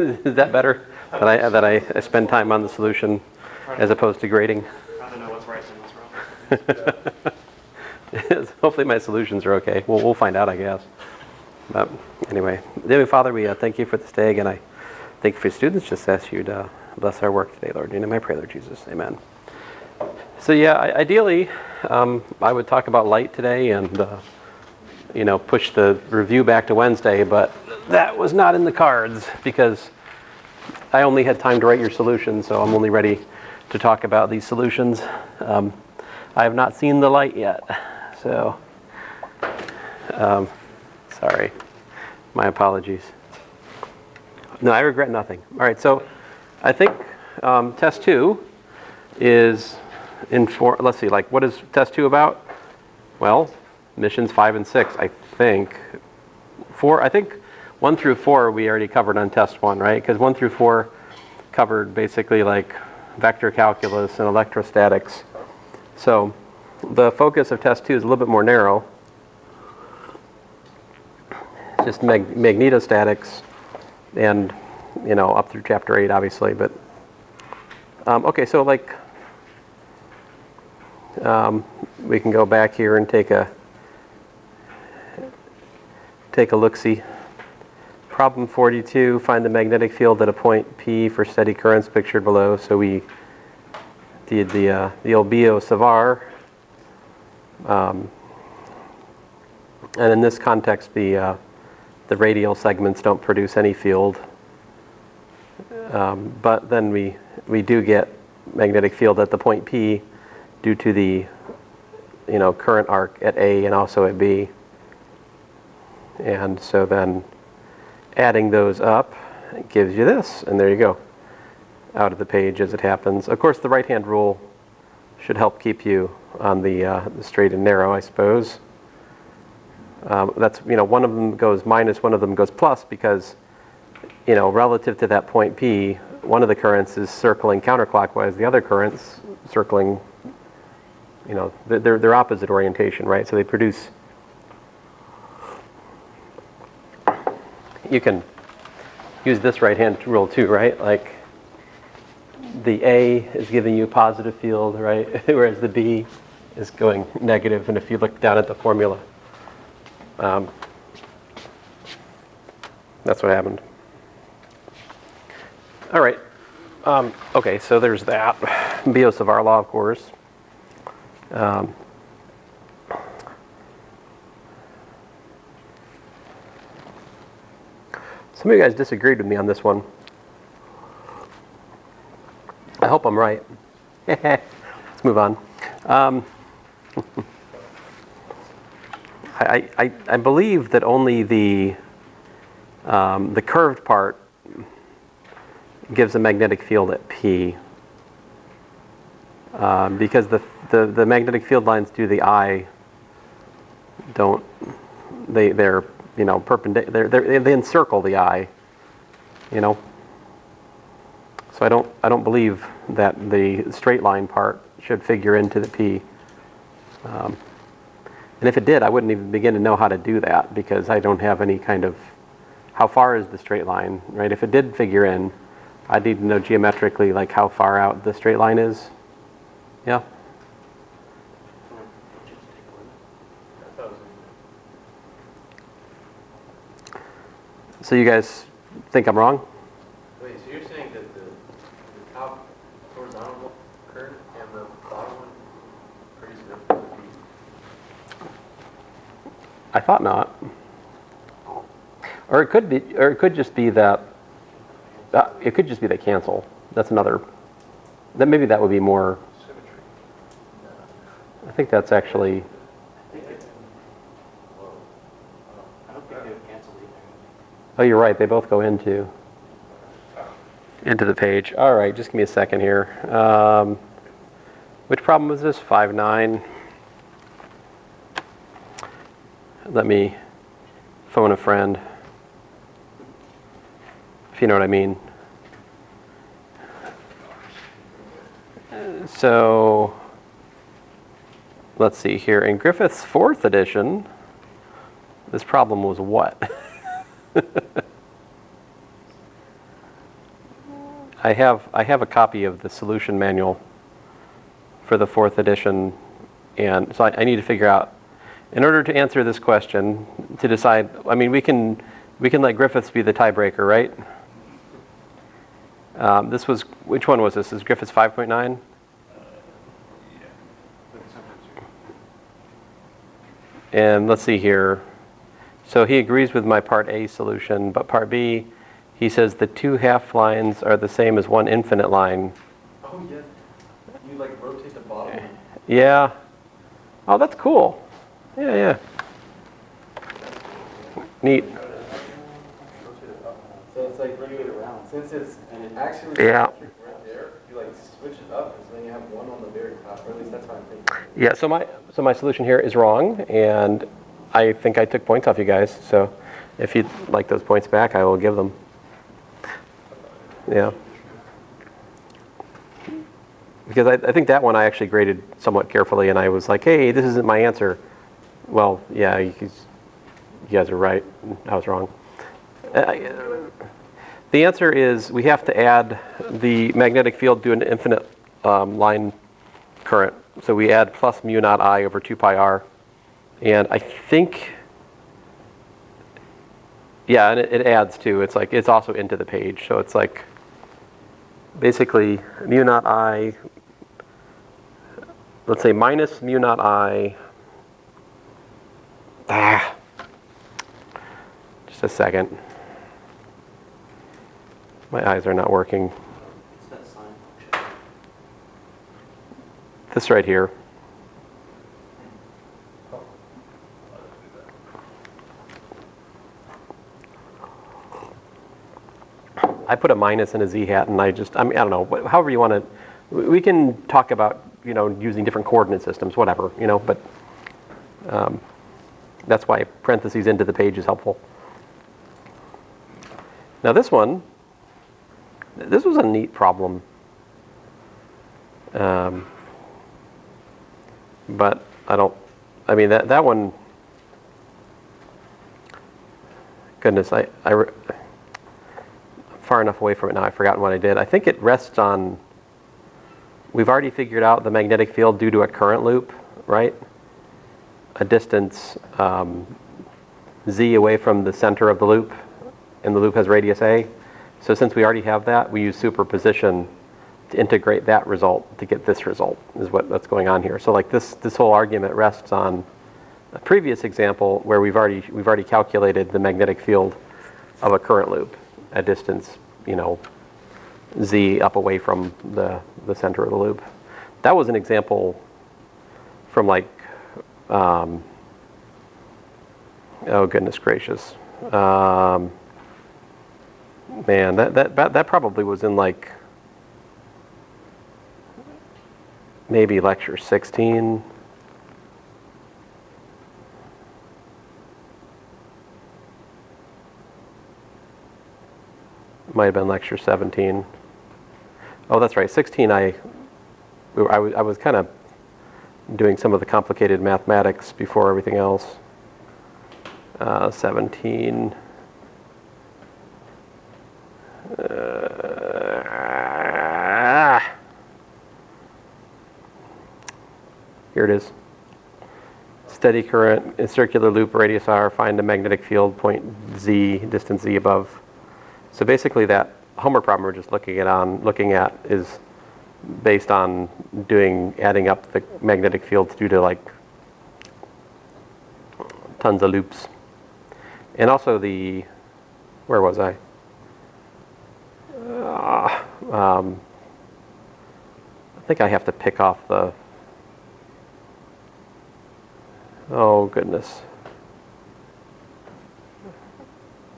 Is that better? That I spend time on the solution as opposed to grading? I don't know what's right and what's wrong. Hopefully my solutions are okay. We'll find out, I guess. But anyway, Heavenly Father, we thank you for this day, and I thank you for your students. Just ask you to bless our work today, Lord. In your name I pray, Lord Jesus. Amen. So yeah, ideally, I would talk about light today and push the review back to Wednesday, but that was not in the cards because I only had time to write your solutions, so I'm only ready to talk about these solutions. I have not seen the light yet, so sorry. My apologies. No, I regret nothing. All right, so I think test 2 is in 4. Let's see, what is test 2 about? Well, missions 5 and 6, I think. 4, I think 1 through 4 we already covered on test 1, right? Because 1 through 4 covered basically vector calculus and electrostatics. So the focus of test 2 is a little bit more narrow. Just magnetostatics and, up through chapter 8, obviously. But, okay, so we can go back here and take a look-see. Problem 42, find the magnetic field at a point P for steady currents pictured below. So we did the old Biot-Savart. And in this context, the radial segments don't produce any field. But then we do get magnetic field at the point P due to the current arc at A and also at B. And so then adding those up gives you this, and there you go, out of the page as it happens. Of course, the right-hand rule should help keep you on the straight and narrow, I suppose. That's, one of them goes minus, one of them goes plus, because, relative to that point P, one of the currents is circling counterclockwise, the other current's circling, they're opposite orientation, right? So they produce. You can use this right-hand rule too, right? The A is giving you positive field, right? Whereas the B is going negative. And if you look down at the formula, that's what happened. All right. Okay, so there's that. Biot-Savart law, of course. Some of you guys disagreed with me on this one. I hope I'm right. Let's move on. I believe that only the curved part gives a magnetic field at P, because the magnetic field lines to the eye don't. They're perpendicular. They encircle the eye. So I don't believe that the straight line part should figure into the P. And if it did, I wouldn't even begin to know how to do that because I don't have any kind of how far is the straight line, right? If it did figure in, I'd need to know geometrically how far out the straight line is. Yeah. So you guys think I'm wrong? Wait, so you're saying that the top horizontal current and the bottom one produce enough P? I thought not. Or it could be, or it could just be that. It could just be they cancel. That's another. Maybe that would be more. Symmetry. I think that's actually. I don't think they would cancel either. Oh, you're right. They both go into the page. All right, just give me a second here. Which problem was this? 5-9. Let me phone a friend, if you know what I mean. So let's see here. In Griffith's 4th edition, this problem was what? I have a copy of the solution manual for the 4th edition, and so I need to figure out, in order to answer this question, to decide, I mean, we can let Griffiths be the tiebreaker, right? This was, which one was this? Is Griffiths 5.9? And let's see here. So he agrees with my part A solution, but part B, he says the 2 half lines are the same as 1 infinite line. Oh, yeah. You like rotate the bottom. Yeah. Oh, that's cool. Yeah, yeah. Neat. So it's like rotate it around. Since it's actually Yeah. right there, you like switch it up, and so then you have one on the very top. Or at least that's what I'm thinking. Yeah, so my solution here is wrong, and I think I took points off you guys. So if you'd like those points back, I will give them. Yeah. Because I think that one I actually graded somewhat carefully, and I was like, hey, this isn't my answer. Well, yeah, you guys are right. I was wrong. The answer is we have to add the magnetic field to an infinite line current. So we add plus mu naught I over 2 pi r. And I think, yeah, and it adds too. It's like, it's also into the page. So it's like, basically mu naught I, let's say minus mu naught I, just a second. My eyes are not working. What's that sign function? This right here. I put a minus in a z hat, and I mean, I don't know, however you want to, we can talk about, using different coordinate systems, whatever, but that's why parentheses into the page is helpful. Now this one, this was a neat problem. But I mean, that one, goodness, I'm far enough away from it now, I've forgotten what I did. I think it rests on, we've already figured out the magnetic field due to a current loop, right? A distance z away from the center of the loop, and the loop has radius a. So since we already have that, we use superposition to integrate that result to get this result, is what's going on here. So like this whole argument rests on a previous example where we've already calculated the magnetic field of a current loop at distance, z up away from the center of the loop. That was an example from like, oh goodness gracious. Man, that probably was in like maybe lecture 16. Might have been lecture 17. Oh, that's right. 16, I was kind of doing some of the complicated mathematics before everything else. 17. Here it is. Steady current in circular loop, radius r, find the magnetic field point z, distance z above. So basically that homework problem we're just looking at is based on adding up the magnetic fields due to like tons of loops. And also where was I? I think I have to pick off the, oh goodness.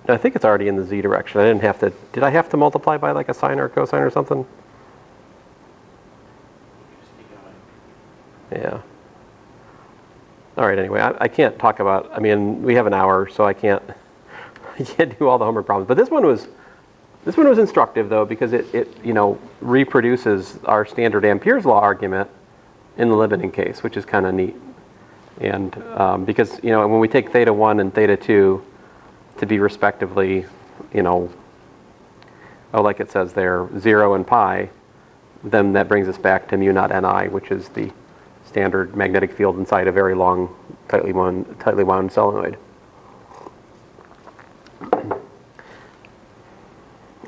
I think it's already in the z direction. I didn't have to, did I have to multiply by like a sine or a cosine or something? Yeah. All right, anyway, I can't talk about, I mean, we have an hour, so I can't do all the homework problems. But this one was instructive though, because it reproduces our standard Ampere's law argument in the limiting case, which is kind of neat. And because, when we take theta 1 and theta 2 to be respectively, oh, like it says there, 0 and pi, then that brings us back to mu naught Ni, which is the standard magnetic field inside a very long, tightly wound solenoid.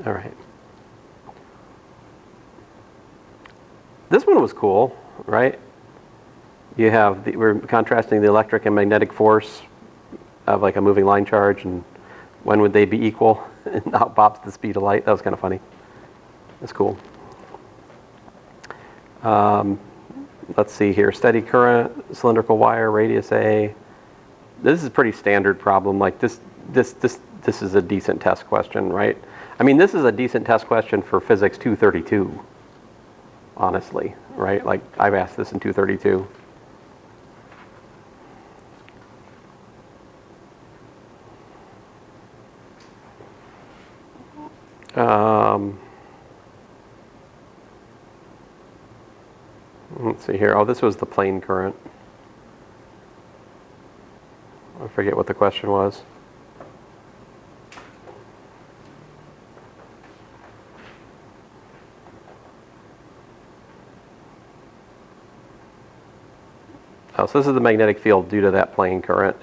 All right. This one was cool, right? You have, we're contrasting the electric and magnetic force of like a moving line charge, and when would they be equal? And out pops the speed of light. That was kind of funny. That's cool. Let's see here. Steady current, cylindrical wire, radius A. This is a pretty standard problem. Like this is a decent test question, right? I mean, this is a decent test question for physics 232, honestly, right? Like I've asked this in 232. Let's see here. Oh, this was the plane current. I forget what the question was. Oh, so this is the magnetic field due to that plane current.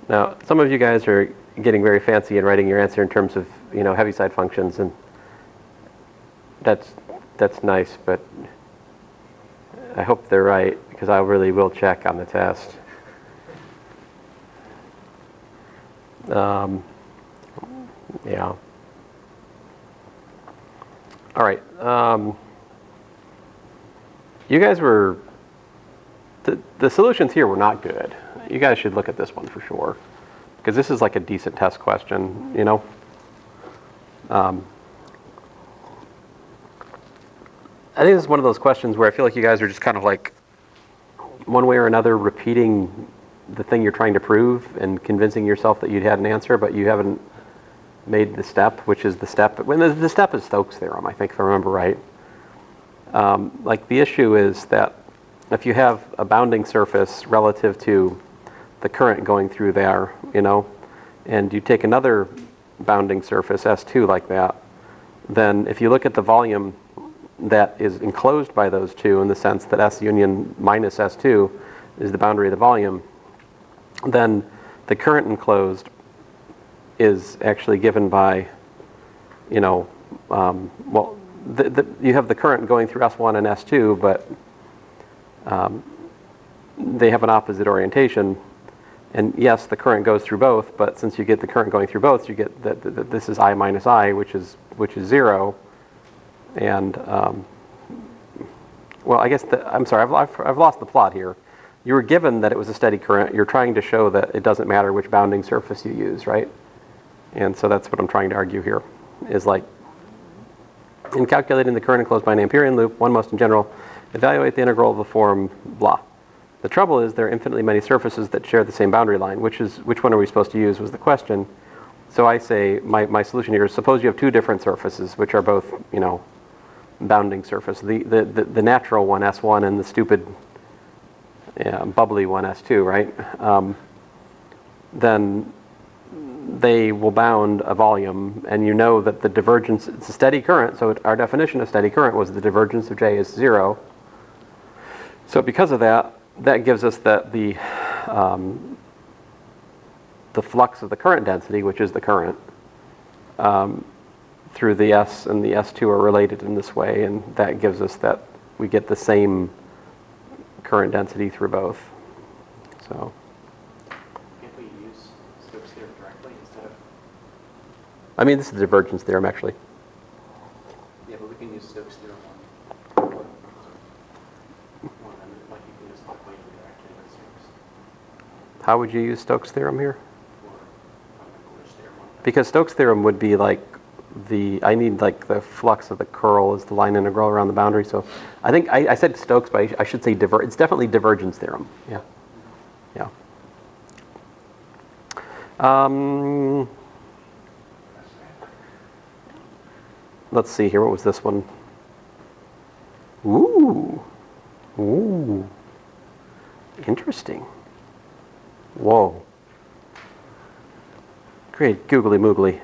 Now, some of you guys are getting very fancy and writing your answer in terms of, you know, Heaviside functions, and that's nice, but I hope they're right, because I really will check on the test. Yeah. All right. You guys were, the solutions here were not good. You guys should look at this one for sure, because this is like a decent test question, you know. I think this is one of those questions where I feel like you guys are just kind of like, one way or another, repeating the thing you're trying to prove and convincing yourself that you'd had an answer, but you haven't made the step, which is the step. When the step is Stokes' theorem, I think, if I remember right. Like the issue is that if you have a bounding surface relative to the current going through there, you know, and you take another bounding surface, S2, like that, then if you look at the volume that is enclosed by those two, in the sense that S union minus S2 is the boundary of the volume, then the current enclosed is actually given by, you know, well, you have the current going through S1 and S2, but they have an opposite orientation. And yes, the current goes through both, but since you get the current going through both, you get that this is I minus I, which is 0. And well, I guess I'm sorry, I've lost the plot here. You were given that it was a steady current. You're trying to show that it doesn't matter which bounding surface you use, right? And so that's what I'm trying to argue here, is like, in calculating the current enclosed by an Amperian loop, one must in general evaluate the integral of the form blah. The trouble is there are infinitely many surfaces that share the same boundary line. Which one are we supposed to use was the question. So I say my solution here is, suppose you have two different surfaces which are both, you know, bounding surface. The natural one, S1, and the stupid bubbly one, S2, right? Then they will bound a volume, and you know that the divergence, it's a steady current, so our definition of steady current was the divergence of J is 0. So because of that, that gives us that the flux of the current density, which is the current, through the S and the S2 are related in this way, and that gives us that we get the same current density through both. So. Can't we use Stokes' theorem directly instead of? I mean, this is the divergence theorem, actually. Yeah, but we can use Stokes' theorem on one element, like you can use the equation directly with Stokes. How would you use Stokes' theorem here? Or which theorem on that. Because Stokes' theorem would be like I need like the flux of the curl is the line integral around the boundary. So I think I said Stokes, but I should say it's definitely divergence theorem. Yeah. Yeah. Let's see here. What was this one? Ooh. Ooh. Interesting. Whoa. Great googly moogly.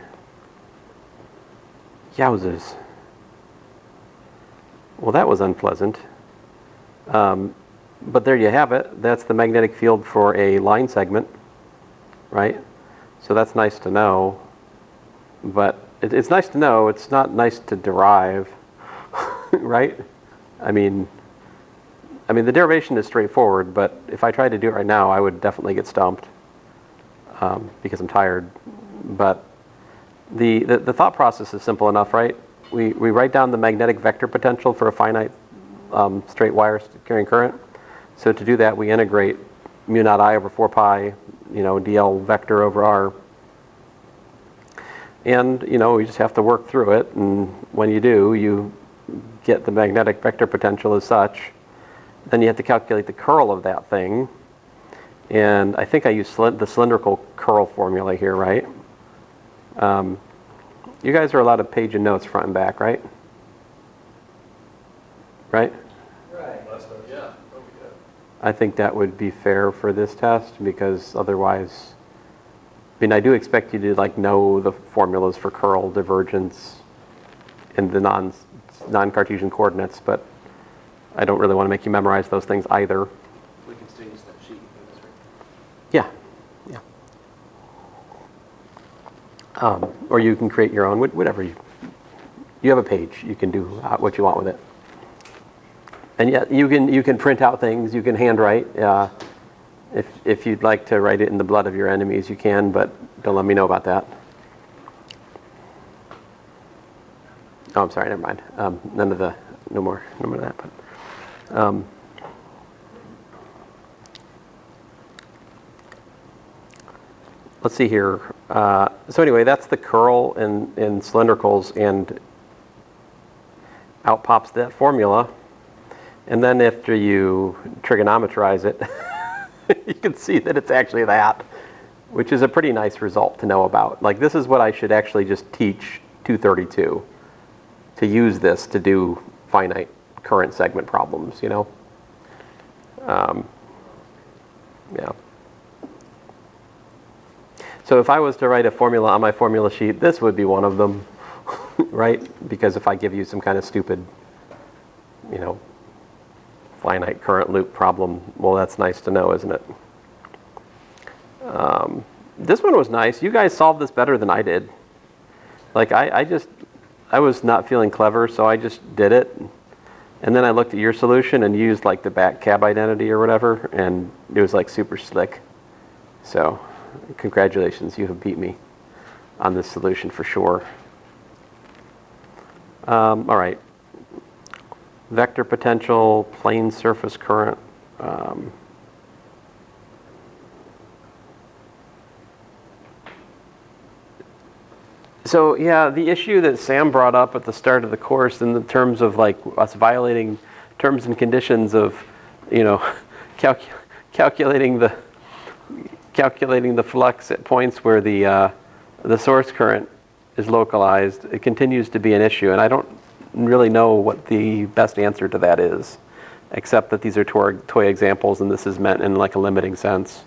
Yowzers. Well, that was unpleasant. But there you have it. That's the magnetic field for a line segment, right? So that's nice to know. But it's nice to know. It's not nice to derive, right? I mean, the derivation is straightforward, but if I tried to do it right now, I would definitely get stumped because I'm tired. But the thought process is simple enough, right? We write down the magnetic vector potential for a finite straight wire carrying current. So to do that, we integrate mu naught I over 4 pi, dl vector over r. And, we just have to work through it. And when you do, you get the magnetic vector potential as such. Then you have to calculate the curl of that thing. And I think I used the cylindrical curl formula here, right? You guys are allowed to page and notes front and back, right? Right? Right. Yeah. Oh, yeah. I think that would be fair for this test because otherwise, I do expect you to know the formulas for curl, divergence, and the non-Cartesian coordinates, but I don't really want to make you memorize those things either. We can still use that sheet. That's right. Yeah. Or you can create your own, whatever you have a page. You can do what you want with it. And yeah, you can print out things. You can handwrite. If you'd like to write it in the blood of your enemies, you can. But don't let me know about that. Oh, I'm sorry. Never mind. No more of that. But let's see here. So anyway, that's the curl in cylindricals, and out pops that formula. And then after you trigonometrize it, you can see that it's actually that, which is a pretty nice result to know about. This is what I should actually just teach 232, to use this to do finite current segment problems, Yeah. So if I was to write a formula on my formula sheet, this would be one of them, right? Because if I give you some kind of stupid, finite current loop problem, well, that's nice to know, isn't it? This one was nice. You guys solved this better than I did. I was not feeling clever, so I just did it. And then I looked at your solution and used the back cab identity or whatever, and it was super slick. So congratulations, you have beat me on this solution for sure. All right. Vector potential, plane surface current. So yeah, the issue that Sam brought up at the start of the course in the terms of us violating terms and conditions of, calculating the flux at points where the source current is localized, it continues to be an issue, and I don't really know what the best answer to that is, except that these are toy examples, and this is meant in a limiting sense,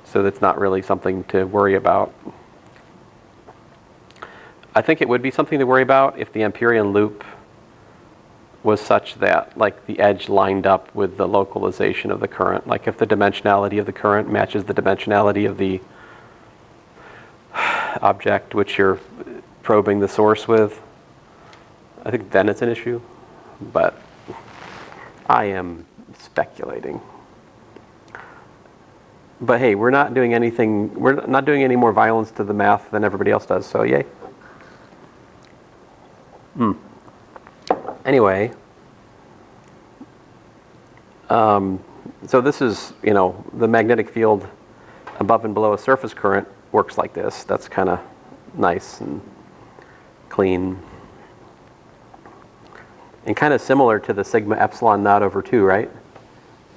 so that's not really something to worry about. I think it would be something to worry about if the Amperian loop was such that the edge lined up with the localization of the current, if the dimensionality of the current matches the dimensionality of the object which you're probing the source with. I think then it's an issue, but I am speculating. But hey, we're not doing any more violence to the math than everybody else does, so yay. Anyway, so this is, the magnetic field above and below a surface current works like this. That's kind of nice and clean. And kind of similar to the sigma epsilon naught over 2, right?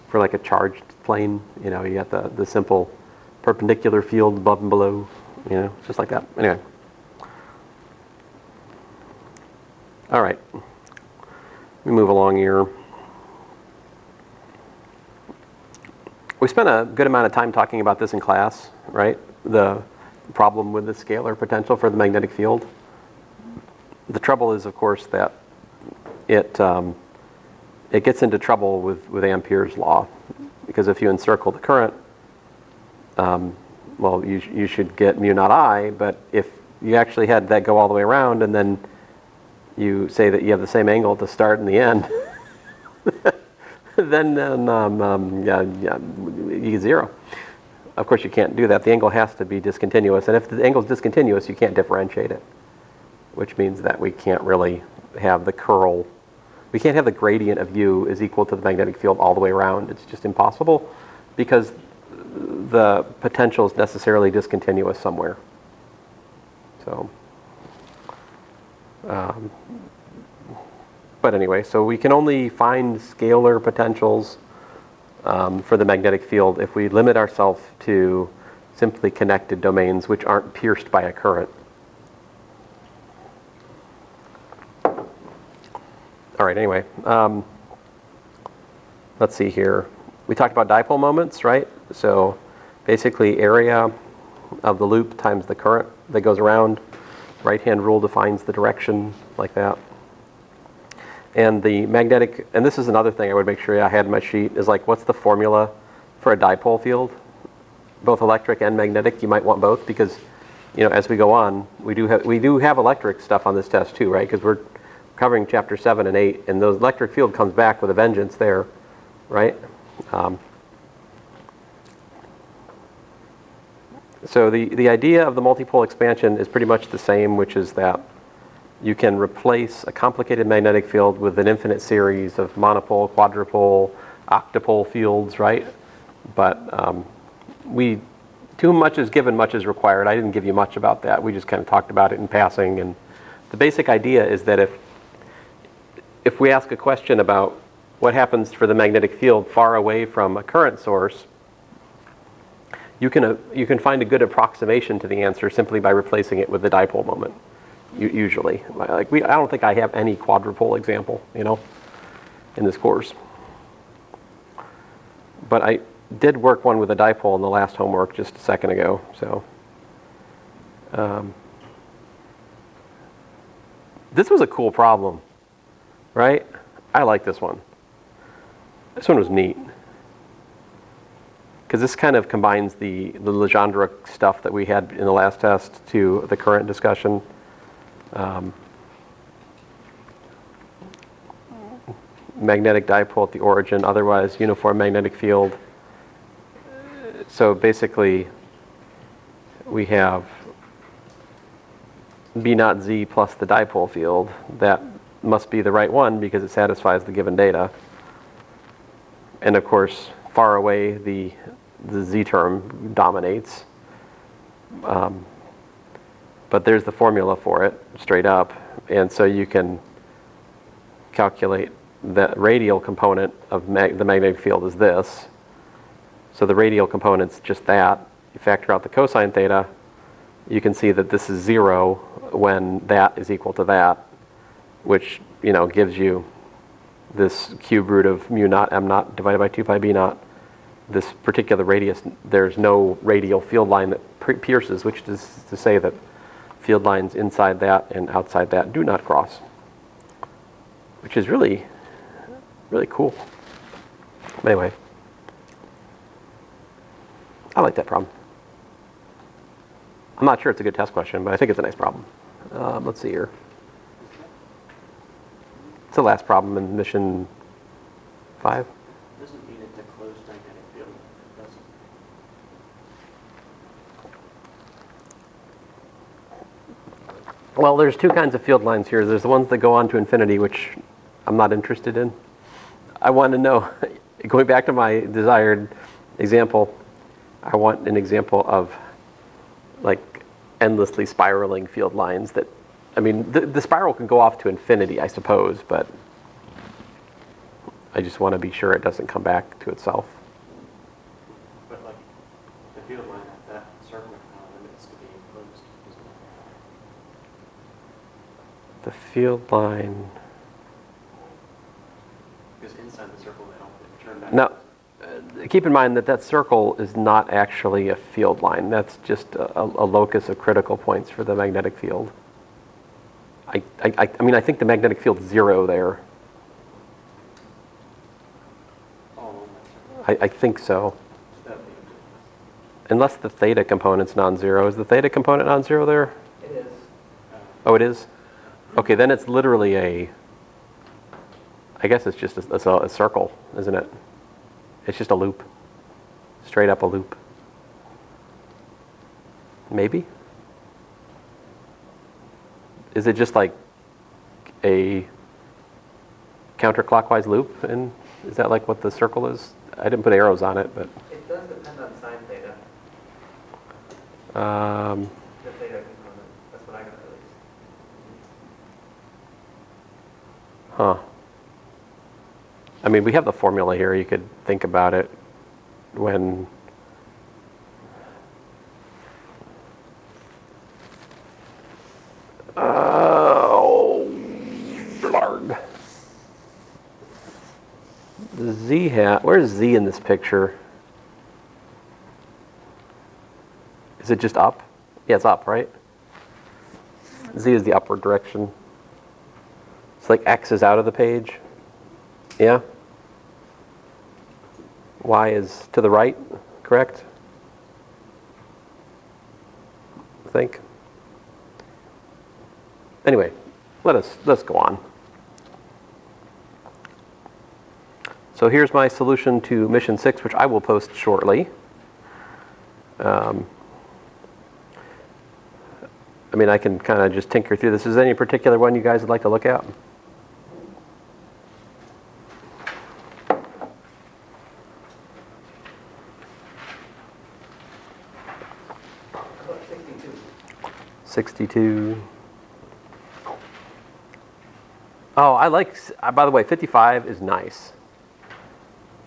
For a charged plane, you got the simple perpendicular field above and below, just like that. Anyway. All right. We move along here. We spent a good amount of time talking about this in class, right? The problem with the scalar potential for the magnetic field. The trouble is, of course, that it gets into trouble with Ampere's law, because if you encircle the current, well, you should get mu naught I, but if you actually had that go all the way around and then you say that you have the same angle at the start and the end, then you get 0. Of course, you can't do that. The angle has to be discontinuous, and if the angle is discontinuous, you can't differentiate it, which means that we can't really have the curl. We can't have the gradient of u is equal to the magnetic field all the way around. It's just impossible, because the potential is necessarily discontinuous somewhere. So, but anyway, so we can only find scalar potentials for the magnetic field if we limit ourselves to simply connected domains which aren't pierced by a current. All right, anyway, let's see here. We talked about dipole moments, right? So basically area of the loop times the current that goes around. Right-hand rule defines the direction like that. And the magnetic, and this is another thing I would make sure I had in my sheet, is like, what's the formula for a dipole field? Both electric and magnetic, you might want both, because, you know, as we go on, we do have electric stuff on this test too, right? Because we're covering chapter 7 and 8, and the electric field comes back with a vengeance there, right? So the idea of the multipole expansion is pretty much the same, which is that you can replace a complicated magnetic field with an infinite series of monopole, quadrupole, octopole fields, right? But too much is given, much is required. I didn't give you much about that. We just kind of talked about it in passing. And the basic idea is that if we ask a question about what happens for the magnetic field far away from a current source, you can find a good approximation to the answer simply by replacing it with the dipole moment. Usually, I don't think I have any quadrupole example, you know, in this course. But I did work one with a dipole in the last homework just a second ago. So this was a cool problem, right? I like this one. This one was neat, because this kind of combines the Legendre stuff that we had in the last test to the current discussion. Magnetic dipole at the origin, otherwise uniform magnetic field. So basically, we have B naught Z plus the dipole field. That must be the right one because it satisfies the given data. And of course, far away, the Z term dominates. But there's the formula for it, straight up. And so you can calculate the radial component of the magnetic field is this. So the radial component's just that. You factor out the cosine theta, you can see that this is 0 when that is equal to that, which, you know, gives you this cube root of mu naught m naught divided by 2 pi b naught. This particular radius, there's no radial field line that pierces, which is to say that field lines inside that and outside that do not cross, which is really, really cool. But anyway, I like that problem. I'm not sure it's a good test question, but I think it's a nice problem. Let's see here. It's the last problem in mission 5. Doesn't mean it's a closed magnetic field, does it? Well, there's two kinds of field lines here. There's the ones that go on to infinity, which I'm not interested in. I want to know, going back to my desired example, I want an example of like endlessly spiraling field lines that, I mean, the spiral can go off to infinity, I suppose, but I just want to be sure it doesn't come back to itself. But like the field line at that circle limits to being closed, isn't it? The field line. Because inside the circle they don't turn back. Now, keep in mind that that circle is not actually a field line. That's just a locus of critical points for the magnetic field. I mean, I think the magnetic field's 0 there. All along that circle. I think so. That'd be- Unless the theta component's non-zero. Is the theta component non-zero there? It is. Oh, it is? Okay, then it's literally I guess it's just a circle, isn't it? It's just a loop. Straight up a loop. Maybe? Is it just like a counterclockwise loop? And is that like what the circle is? I didn't put arrows on it, but... It does depend on sine theta, Um, the theta component. That's what I got at least. huh. I mean, we have the formula here. You could think about it when... Oh, blarg. Z hat. Where's Z in this picture? Is it just up? Yeah, it's up, right? Z is the upward direction. It's like X is out of the page. Yeah? Y is to the right, correct? I think. Anyway, let's go on. So here's my solution to mission 6, which I will post shortly. I mean, I can kind of just tinker through this. Is there any particular one you guys would like to look at? About 62. 62. Oh, I like, by the way, 55 is nice.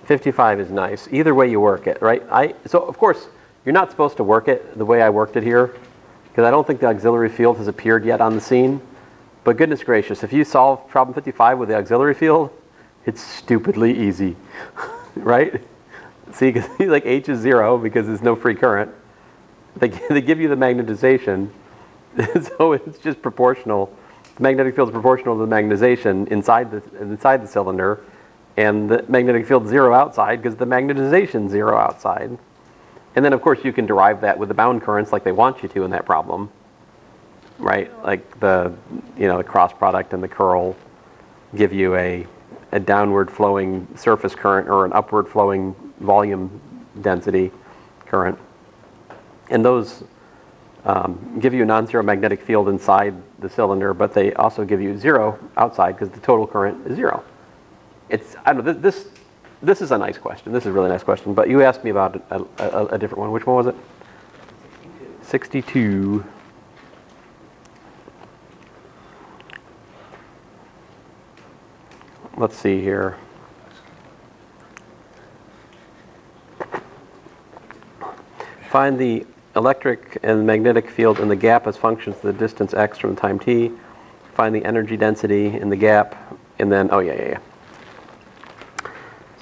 55 is nice. Either way you work it, right? So, of course, you're not supposed to work it the way I worked it here, because I don't think the auxiliary field has appeared yet on the scene. But goodness gracious, if you solve problem 55 with the auxiliary field, it's stupidly easy, right? See, because like H is 0 because there's no free current. They give you the magnetization, so it's just proportional. The magnetic field is proportional to the magnetization inside the cylinder, and the magnetic field 0 outside because the magnetization 0 outside. And then, of course, you can derive that with the bound currents like they want you to in that problem, right? Like the cross product and the curl give you a downward flowing surface current or an upward flowing volume density current. And those give you a non-zero magnetic field inside the cylinder, but they also give you 0 outside because the total current is 0. I don't know, this is a nice question. This is a really nice question. But you asked me about a different one. Which one was it? 62. Let's see here. Find the electric and magnetic field in the gap as functions of the distance x from time t. Find the energy density in the gap, and then, oh yeah.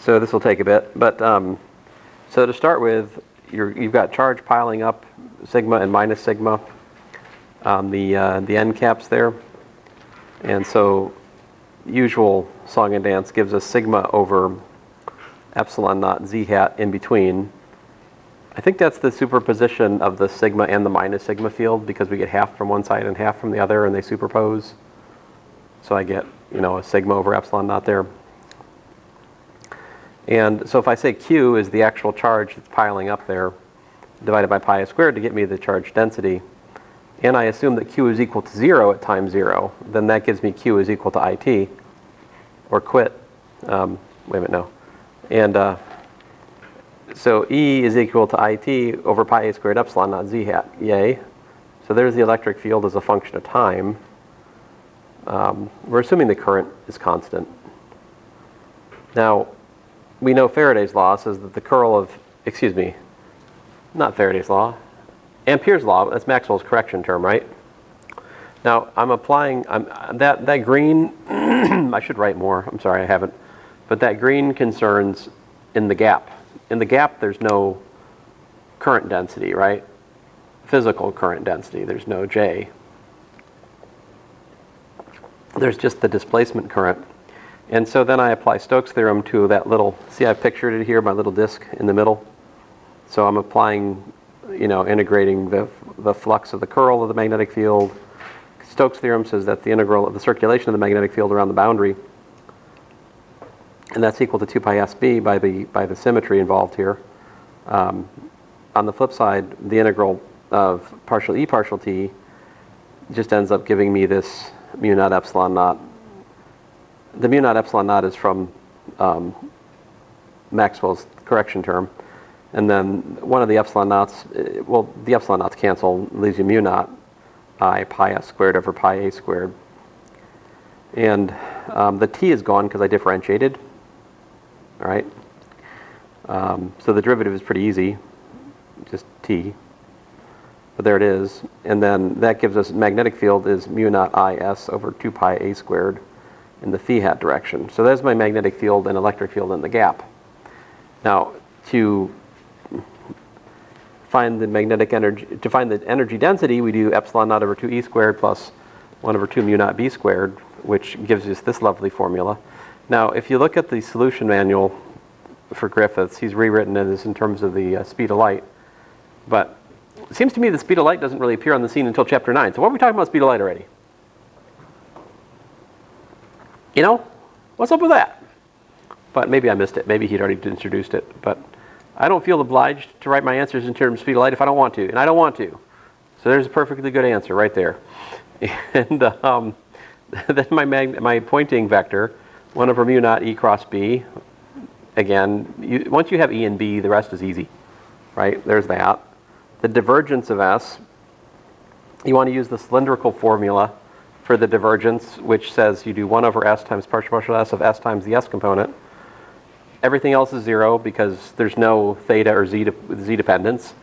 So this will take a bit, but so to start with, you've got charge piling up, sigma and minus sigma on the end caps there, and so usual song and dance gives us sigma over epsilon naught z hat in between. I think that's the superposition of the sigma and the minus sigma field because we get half from one side and half from the other, and they superpose. So I get a sigma over epsilon naught there. And so if I say Q is the actual charge that's piling up there, divided by pi squared to get me the charge density, and I assume that Q is equal to 0 at time 0, then that gives me Q is equal to IT, or quit. Wait a minute, no. And so E is equal to IT over pi a squared epsilon naught z hat. Yay. So there's the electric field as a function of time. We're assuming the current is constant. Now, we know Faraday's law says that the curl of, not Faraday's law, Ampere's law, that's Maxwell's correction term, right? Now, I'm applying, that green, I should write more, I'm sorry I haven't, but that green concerns in the gap. In the gap, there's no current density, right? Physical current density, there's no J. there's just the displacement current. And so then I apply Stokes' theorem to that little, see I've pictured it here, my little disk in the middle. So I'm applying, integrating the flux of the curl of the magnetic field. Stokes' theorem says that the integral of the circulation of the magnetic field around the boundary, and that's equal to 2 pi SB by the symmetry involved here. On the flip side, the integral of partial E partial T just ends up giving me this mu naught epsilon naught. The mu naught epsilon naught is from Maxwell's correction term. And then one of the epsilon naughts, the epsilon naughts cancel, leaves you mu naught I pi s squared over pi a squared. And the t is gone because I differentiated. All right. So the derivative is pretty easy, just t. But there it is. And then that gives us magnetic field is mu naught I s over 2 pi a squared in the phi hat direction. So there's my magnetic field and electric field in the gap. Now, to find the magnetic energy, to find the energy density, we do epsilon naught over 2 e squared plus 1 over 2 mu naught b squared, which gives us this lovely formula. Now, if you look at the solution manual for Griffiths, he's rewritten this in terms of the speed of light. But it seems to me the speed of light doesn't really appear on the scene until chapter 9. So what are we talking about speed of light already? What's up with that? But maybe I missed it. Maybe he'd already introduced it. But I don't feel obliged to write my answers in terms of speed of light if I don't want to, and I don't want to. So there's a perfectly good answer right there. And then my pointing vector, 1 over mu naught E cross B. Again, once you have E and B, the rest is easy, right? There's that. The divergence of S, you want to use the cylindrical formula for the divergence, which says you do 1 over S times partial S of S times the S component. Everything else is 0 because there's no theta or z dependence.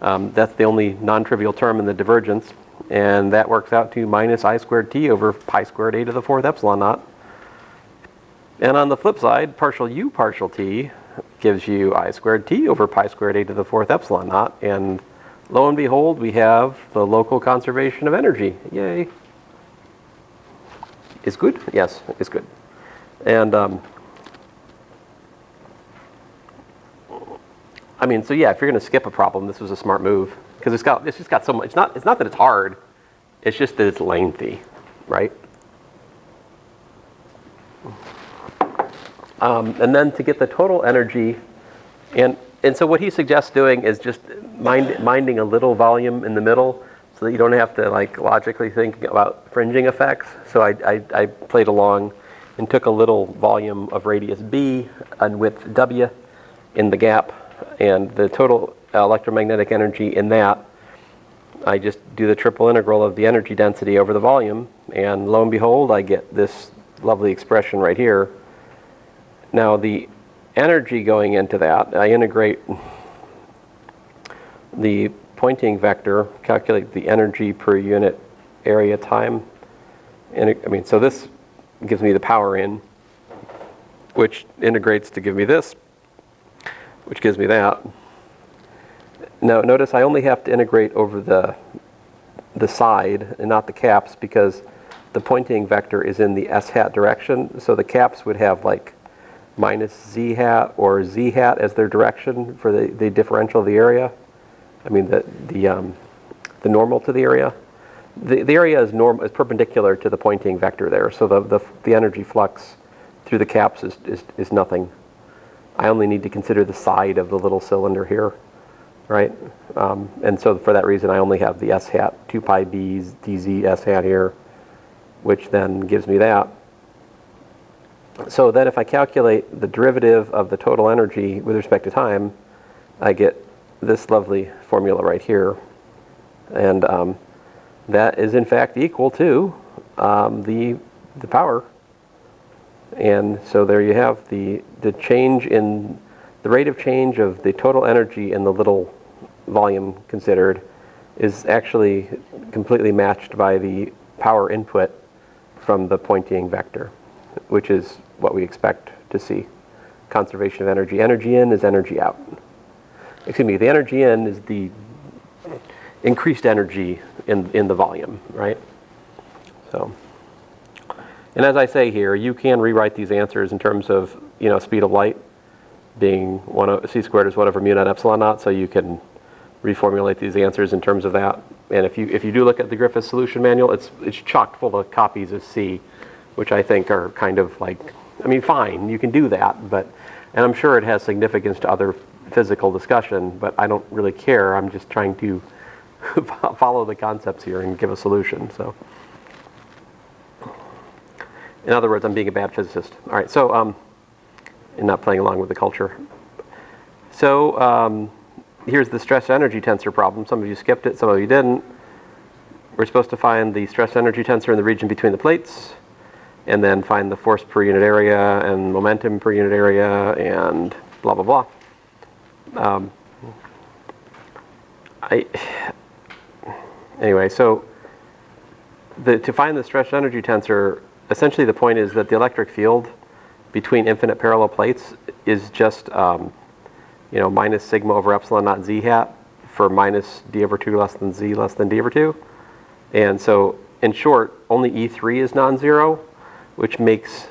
That's the only non-trivial term in the divergence. And that works out to minus I squared t over pi squared a to the 4th epsilon naught. And on the flip side, partial u partial t gives you I squared t over pi squared a to the 4th epsilon naught. And lo and behold, we have the local conservation of energy. Yay. Is good? Yes, it's good. And so yeah, if you're going to skip a problem, this was a smart move because it's just got so much. It's not that it's hard. It's just that it's lengthy, right? And then to get the total energy, and so what he suggests doing is just minding a little volume in the middle, so that you don't have to logically think about fringing effects. So I played along and took a little volume of radius b and width w in the gap. And the total electromagnetic energy in that, I just do the triple integral of the energy density over the volume, and lo and behold, I get this lovely expression right here. Now the energy going into that, I integrate the pointing vector, calculate the energy per unit area time. And so this gives me the power in, which integrates to give me this, which gives me that. Now notice I only have to integrate over the side and not the caps because the pointing vector is in the s hat direction. So the caps would have minus z hat or z hat as their direction for the differential of the area. The normal to the area. The area is perpendicular to the pointing vector there. So the energy flux through the caps is nothing. I only need to consider the side of the little cylinder here, right? And so for that reason, I only have the s hat, 2 pi b dz s hat here, which then gives me that. So then if I calculate the derivative of the total energy with respect to time, I get this lovely formula right here. And that is in fact equal to the power. And so there you have the change in the rate of change of the total energy in the little volume considered is actually completely matched by the power input from the pointing vector, which is what we expect to see. Conservation of energy. Energy in is energy out. Excuse me, the energy in is the increased energy in the volume, right? So And as I say here, you can rewrite these answers in terms of, speed of light being c squared is 1 over mu naught epsilon naught, so you can reformulate these answers in terms of that. And if you do look at the Griffith solution manual, it's chock full of copies of C, which I think are kind of like, fine, you can do that, and I'm sure it has significance to other physical discussion, but I don't really care. I'm just trying to follow the concepts here and give a solution. So, in other words, I'm being a bad physicist. All right, so and not playing along with the culture. So here's the stress energy tensor problem. Some of you skipped it, some of you didn't. We're supposed to find the stress energy tensor in the region between the plates, and then find the force per unit area and momentum per unit area and blah, blah, blah. Anyway, so to find the stress energy tensor, essentially the point is that the electric field between infinite parallel plates is just minus sigma over epsilon naught z hat for minus d over 2 less than z less than d over 2. And so, in short, only E3 is non-zero, which makes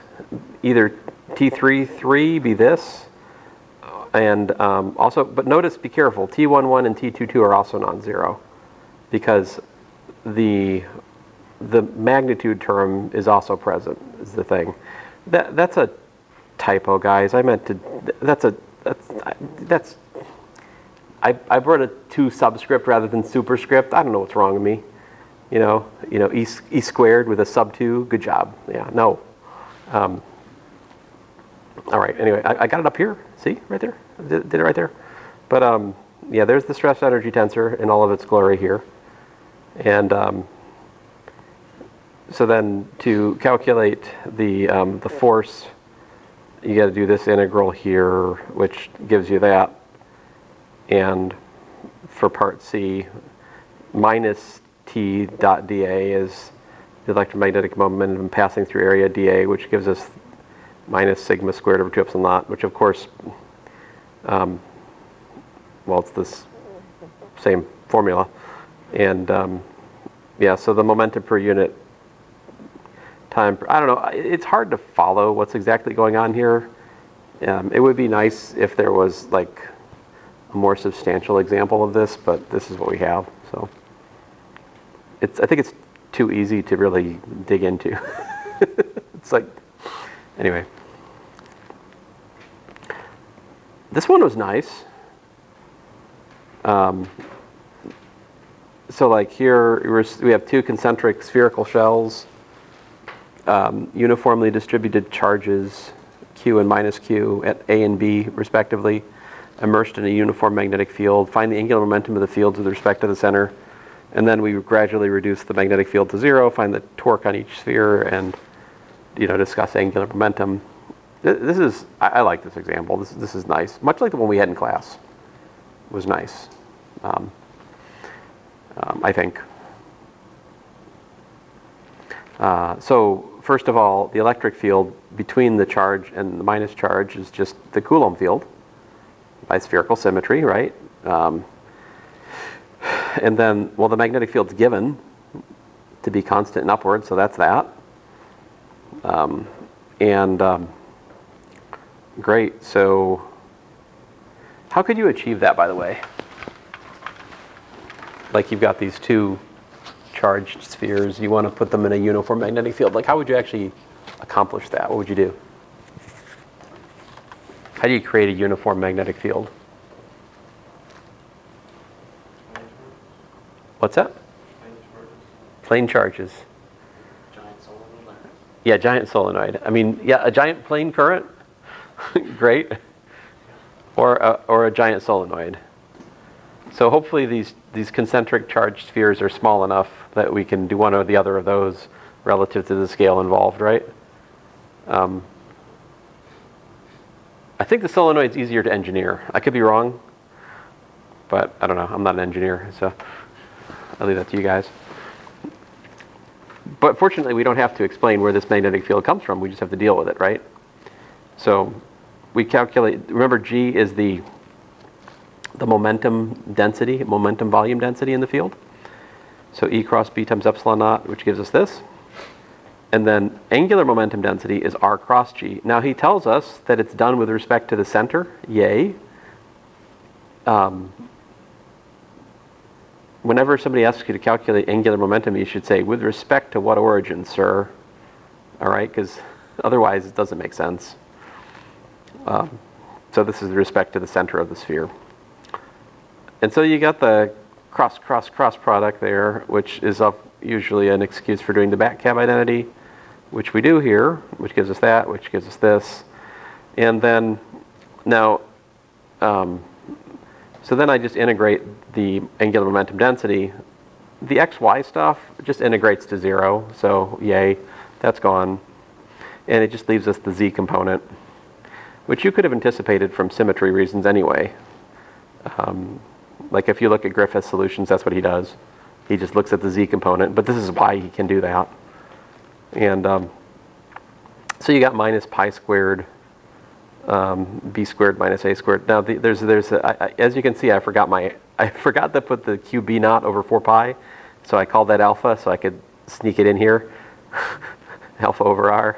either T33 be this, and also, but notice, be careful, T11 and T22 are also non-zero, because the magnitude term is also present, is the thing. That's a typo, guys. I meant to, I brought a 2 subscript rather than superscript. I don't know what's wrong with me. E squared with a sub 2, good job. Yeah, no. All right, anyway, I got it up here. See, right there? Did it right there. But yeah, there's the stress energy tensor in all of its glory here. And so then to calculate the force, you got to do this integral here, which gives you that. And for part C, minus T dot dA is the electromagnetic momentum passing through area dA, which gives us minus sigma squared over 2 epsilon naught, which of course, well, it's this same formula. And yeah, so the momentum per unit time, I don't know, it's hard to follow what's exactly going on here. It would be nice if there was like a more substantial example of this, but this is what we have. So I think it's too easy to really dig into. It's like, anyway. This one was nice. So like here, we have 2 concentric spherical shells, uniformly distributed charges, Q and minus Q at A and B respectively, immersed in a uniform magnetic field. Find the angular momentum of the fields with respect to the center. And then we gradually reduce the magnetic field to 0, find the torque on each sphere, and discuss angular momentum. This is, I like this example. This is nice. Much like the one we had in class. It was nice, I think. So first of all, the electric field between the charge and the minus charge is just the Coulomb field by spherical symmetry, right? And then, well, the magnetic field's given to be constant and upward, so that's that. Great, so how could you achieve that, by the way? Like you've got these 2 charged spheres, you want to put them in a uniform magnetic field. Like how would you actually accomplish that? What would you do? How do you create a uniform magnetic field? What's that? Plane charges. Giant solenoid. Yeah, giant solenoid. Yeah, a giant plane current, great. Or a giant solenoid. So hopefully these concentric charged spheres are small enough that we can do one or the other of those relative to the scale involved, right? I think the solenoid's easier to engineer. I could be wrong, but I don't know. I'm not an engineer, so I'll leave that to you guys. But fortunately, we don't have to explain where this magnetic field comes from. We just have to deal with it, right? So we calculate, remember G is the momentum density, momentum volume density in the field. So E cross B times epsilon naught, which gives us this. And then angular momentum density is r cross g. Now he tells us that it's done with respect to the center. Yay. Whenever somebody asks you to calculate angular momentum, you should say, with respect to what origin, sir? All right, because otherwise it doesn't make sense. So this is with respect to the center of the sphere. And so you got the cross product there, which is usually an excuse for doing the back cab identity, which we do here, which gives us that, which gives us this. And then now, so then I just integrate the angular momentum density. The xy stuff just integrates to 0, so yay, that's gone. And it just leaves us the z component, which you could have anticipated from symmetry reasons anyway. Like if you look at Griffith's solutions, that's what he does. He just looks at the z component, but this is why he can do that. And so you got minus pi squared b squared minus a squared. Now as you can see, I forgot to put the qb naught over 4 pi, so I called that alpha so I could sneak it in here. Alpha over r.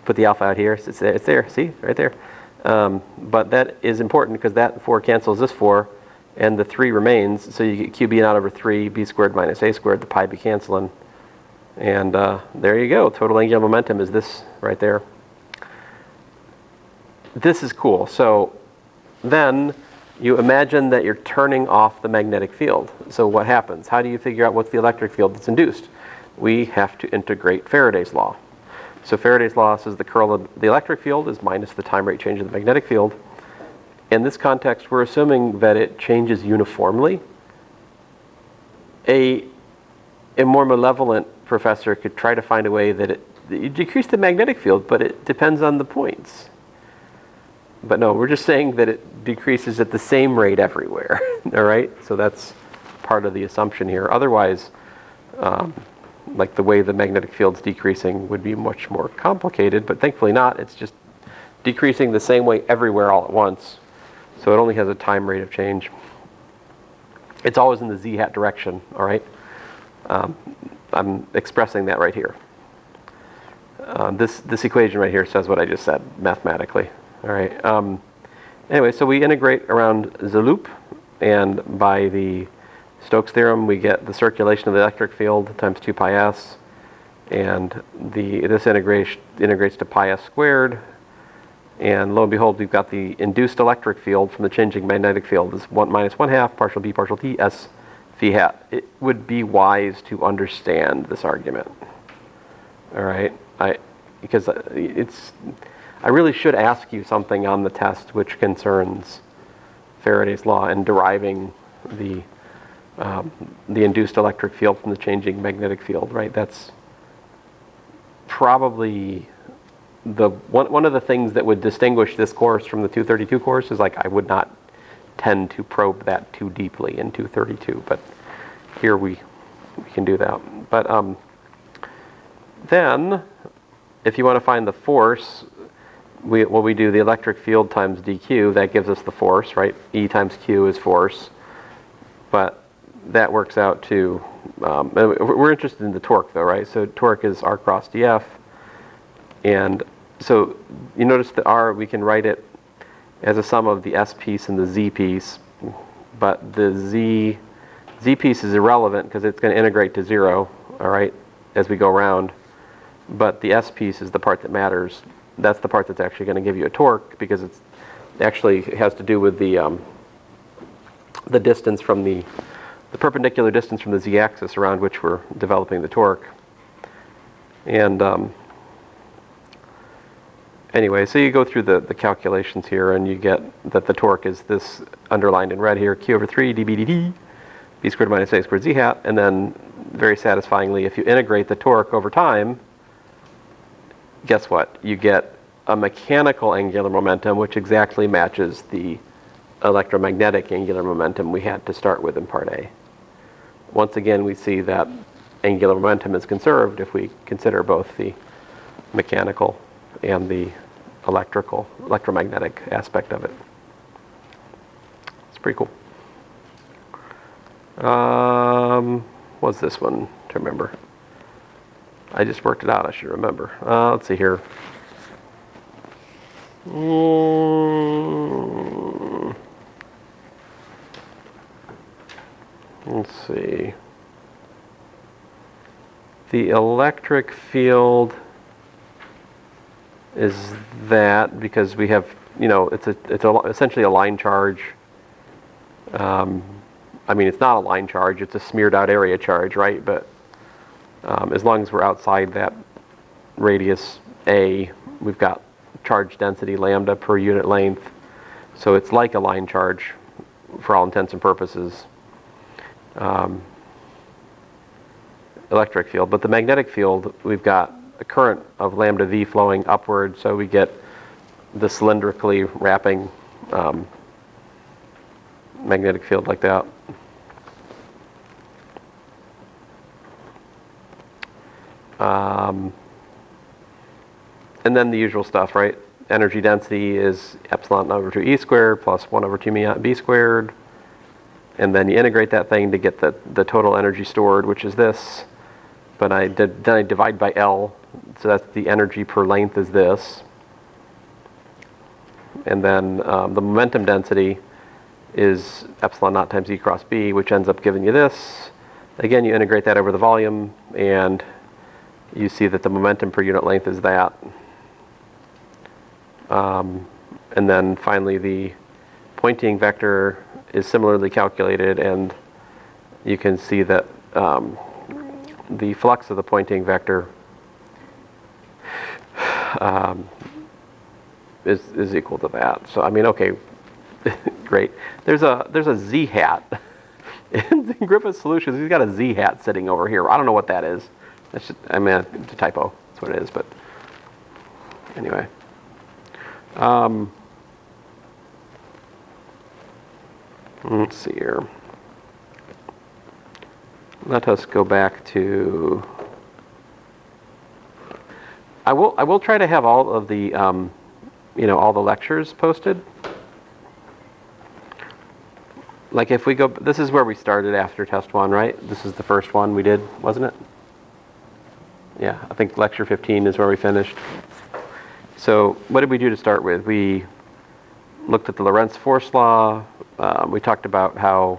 Put the alpha out here. It's there. See, right there. But that is important because that 4 cancels this 4, and the 3 remains. So you get qb naught over 3 b squared minus a squared. The pi be canceling, and there you go. Total angular momentum is this right there. This is cool. So then you imagine that you're turning off the magnetic field. So what happens? How do you figure out what's the electric field that's induced? We have to integrate Faraday's law. So Faraday's law says the curl of the electric field is minus the time rate change of the magnetic field. In this context, we're assuming that it changes uniformly. A more malevolent professor could try to find a way that you decrease the magnetic field, but it depends on the points. But no, we're just saying that it decreases at the same rate everywhere. All right? So that's part of the assumption here. Otherwise, like the way the magnetic field's decreasing would be much more complicated, but thankfully not. It's just decreasing the same way everywhere all at once. So it only has a time rate of change. It's always in the z hat direction, all right? I'm expressing that right here. This equation right here says what I just said mathematically. All right. Anyway, so we integrate around the loop, and by the Stokes theorem, we get the circulation of the electric field times 2 pi s, and this integrates to pi s squared, and lo and behold, we've got the induced electric field from the changing magnetic field is 1 minus 1/2 partial b partial t s phi hat. It would be wise to understand this argument. All right, because I really should ask you something on the test which concerns Faraday's law and deriving the induced electric field from the changing magnetic field, right? That's probably one of the things that would distinguish this course from the 232 course is like I would not tend to probe that too deeply in 232, but here we can do that. But then, if you want to find the force, we do the electric field times dq. That gives us the force, right? E times q is force, but that works out to, we're interested in the torque though, right? So torque is r cross df, and so you notice the r, we can write it as a sum of the s piece and the z piece, but the z piece is irrelevant because it's going to integrate to 0, all right, as we go around, but the s piece is the part that matters. That's the part that's actually going to give you a torque because it actually has to do with the distance from the perpendicular distance from the z-axis around which we're developing the torque. And anyway, so you go through the calculations here and you get that the torque is this underlined in red here, q over 3 dB dt, b squared minus a squared z hat, and then very satisfyingly, if you integrate the torque over time, guess what? You get a mechanical angular momentum which exactly matches the electromagnetic angular momentum we had to start with in part A. Once again, we see that angular momentum is conserved if we consider both the mechanical and the electromagnetic aspect of it. It's pretty cool. What's this one to remember? I just worked it out. I should remember. Let's see here. Let's see. The electric field is that because we have, it's essentially a line charge. I mean, it's not a line charge, it's a smeared out area charge, right? But as long as we're outside that radius A, we've got charge density lambda per unit length. So it's like a line charge for all intents and purposes. Electric field. But the magnetic field, we've got a current of lambda V flowing upward, so we get the cylindrically wrapping magnetic field like that. And then the usual stuff, right? Energy density is epsilon over 2 E squared plus 1 over 2 mu B squared. And then you integrate that thing to get the total energy stored, which is this. But then I divide by L, so that's the energy per length is this. And then the momentum density is epsilon naught times E cross B, which ends up giving you this. Again, you integrate that over the volume, and you see that the momentum per unit length is that. And then finally, the Poynting vector is similarly calculated, and you can see that the flux of the Poynting vector is equal to that. So I mean, okay, great. There's a z hat in Griffith's solutions. He's got a z hat sitting over here. I don't know what that is. That's just, I mean, it's a typo. That's what it is. But anyway. Let's see here. Let us go back to. I will try to have all of the all the lectures posted. Like if we go, this is where we started after test 1, right? This is the first one we did, wasn't it? Yeah, I think lecture 15 is where we finished. So what did we do to start with? We looked at the Lorentz force law. We talked about how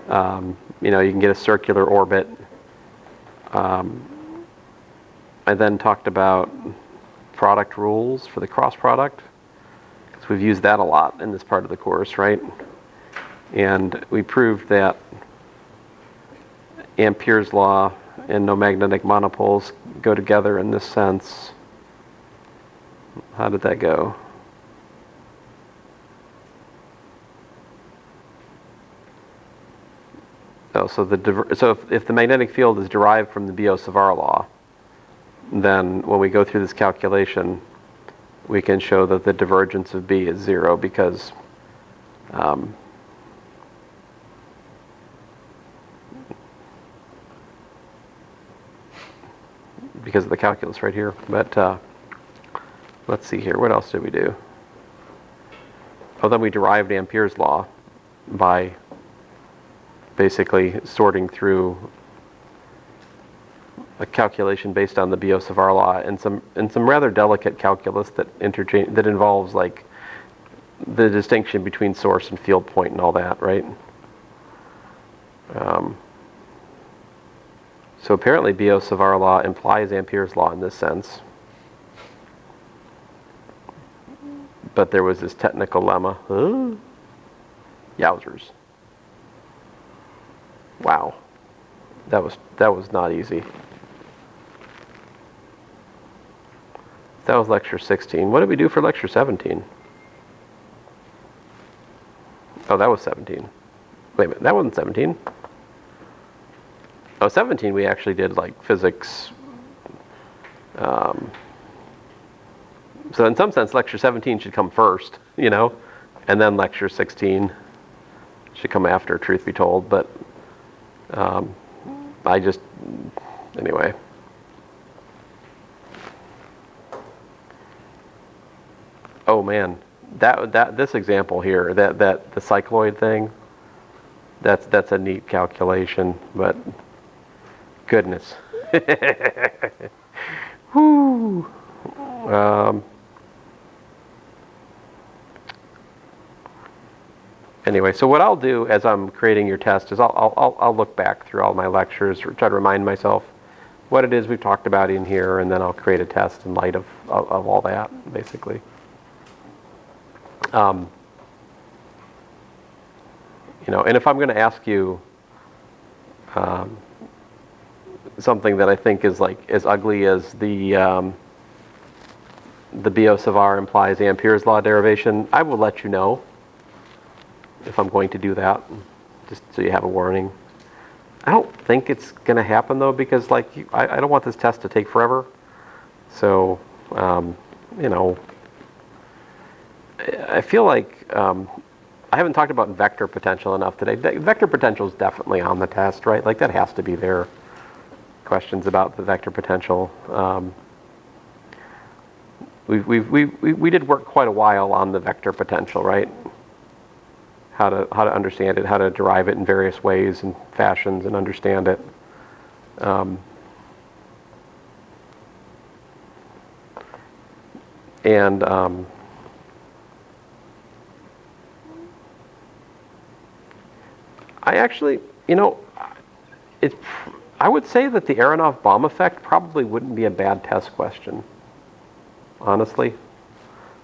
you can get a circular orbit. I then talked about product rules for the cross product, because we've used that a lot in this part of the course, right? And we proved that Ampere's law and no magnetic monopoles go together in this sense. How did that go? Oh, so if the magnetic field is derived from the Biot-Savart law, then when we go through this calculation, we can show that the divergence of B is 0 because of the calculus right here. But let's see here. What else did we do? Oh, then we derived Ampere's law by basically sorting through a calculation based on the Biot-Savart law and some rather delicate calculus that involves like the distinction between source and field point and all that, right? So apparently Biot-Savart law implies Ampere's law in this sense. But there was this technical lemma. Yowzers. Wow. That was not easy. That was lecture 16. What did we do for lecture 17? Oh, that was 17. Wait a minute, that wasn't 17. Oh, 17 we actually did like physics. So in some sense, lecture 17 should come first, and then lecture 16 should come after, truth be told. But anyway. Oh man, this example here, that the cycloid thing, that's a neat calculation, but goodness, Whoo. Anyway, so what I'll do as I'm creating your test is I'll look back through all my lectures, or try to remind myself what it is we've talked about in here, and then I'll create a test in light of all that, basically. And if I'm going to ask you something that I think is like as ugly as the Biot-Savart implies Ampere's law derivation, I will let you know if I'm going to do that, just so you have a warning. I don't think it's going to happen though, because I don't want this test to take forever. So, I feel like I haven't talked about vector potential enough today. Vector potential is definitely on the test, right? Like that has to be there. Questions about the vector potential. We did work quite a while on the vector potential, right? How to understand it, how to derive it in various ways and fashions and understand it. I actually, I would say that the Aronoff-Bohm effect probably wouldn't be a bad test question, honestly.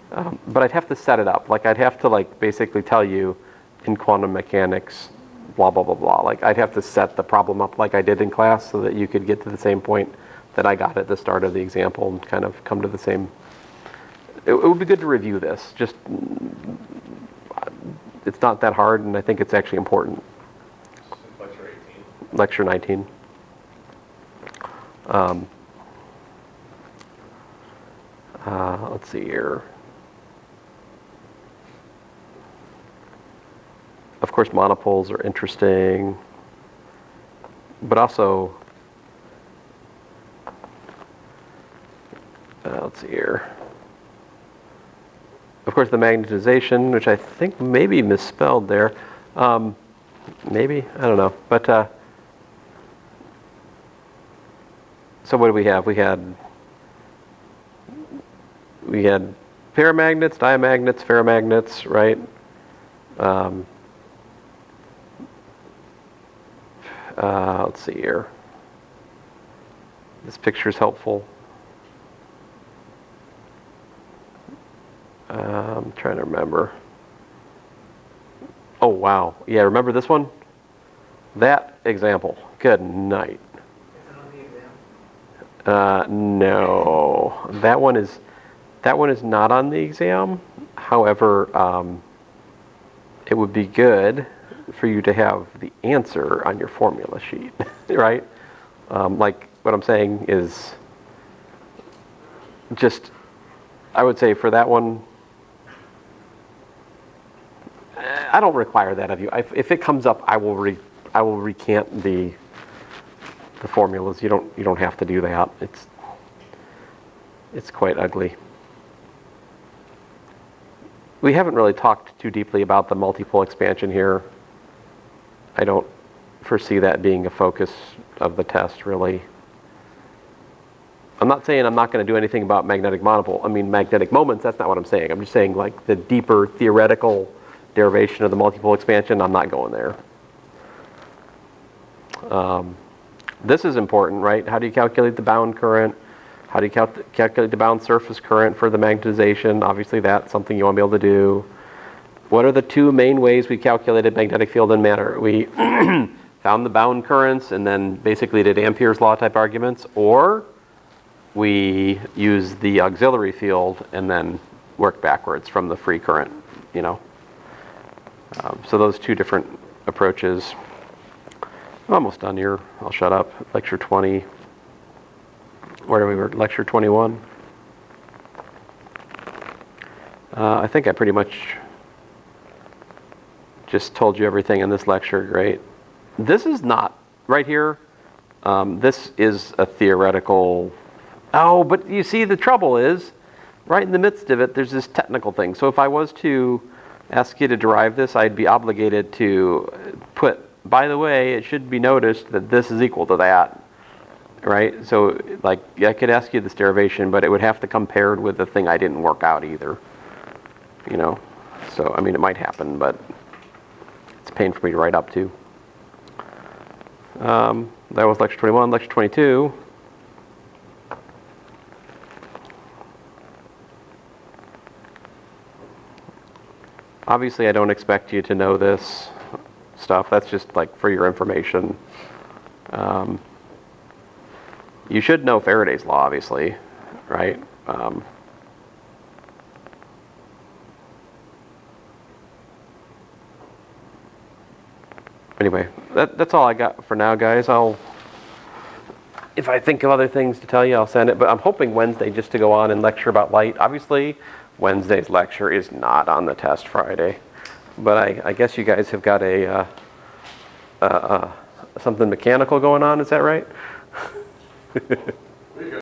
But I'd have to set it up. I'd have to basically tell you in quantum mechanics, blah, blah, blah, blah. I'd have to set the problem up like I did in class so that you could get to the same point that I got at the start of the example and kind of come to the same. It would be good to review this. Just, it's not that hard, and I think it's actually important. Lecture 18. Lecture 19. Let's see here. Of course, monopoles are interesting, but also, let's see here. Of course, the magnetization, which I think may be misspelled there. Maybe, I don't know. But, so what do we have? We had paramagnets, diamagnets, ferromagnets, right? Let's see here. This picture is helpful. I'm trying to remember. Oh, wow. Yeah, remember this one? That example. Good night. No. That one is not on the exam. However, it would be good for you to have the answer on your formula sheet, right? What I'm saying is just, I would say for that one, I don't require that of you. If it comes up, I will recant the formulas. You don't have to do that. It's quite ugly. We haven't really talked too deeply about the multipole expansion here. I don't foresee that being a focus of the test, really. I'm not saying I'm not going to do anything about magnetic monopole. I mean, magnetic moments, that's not what I'm saying. I'm just saying, the deeper theoretical derivation of the multipole expansion, I'm not going there. This is important, right? How do you calculate the bound current? How do you calculate the bound surface current for the magnetization? Obviously, that's something you want to be able to do. What are the two main ways we calculated magnetic field and matter? We found the bound currents and then basically did Ampere's law type arguments, or we used the auxiliary field and then worked backwards from the free current, So those two different approaches. I'm almost done here. I'll shut up. Lecture 20. Where are we? Lecture 21. I think I pretty much just told you everything in this lecture. Great. This is not, right here, this is a theoretical, but you see the trouble is, right in the midst of it, there's this technical thing. So if I was to ask you to derive this, I'd be obligated to put, by the way, it should be noticed that this is equal to that. right? So, like, I could ask you this derivation, but it would have to come paired with the thing I didn't work out either. You know? So, I mean, it might happen, but it's a pain for me to write up to. That was lecture 21. Lecture 22. Obviously, I don't expect you to know this stuff. That's just like for your information. You should know Faraday's law, obviously, right? Anyway, that's all I got for now, guys. If I think of other things to tell you, I'll send it. But I'm hoping Wednesday just to go on and lecture about light. Obviously, Wednesday's lecture is not on the test Friday. But I guess you guys have got something mechanical going on. Is that right?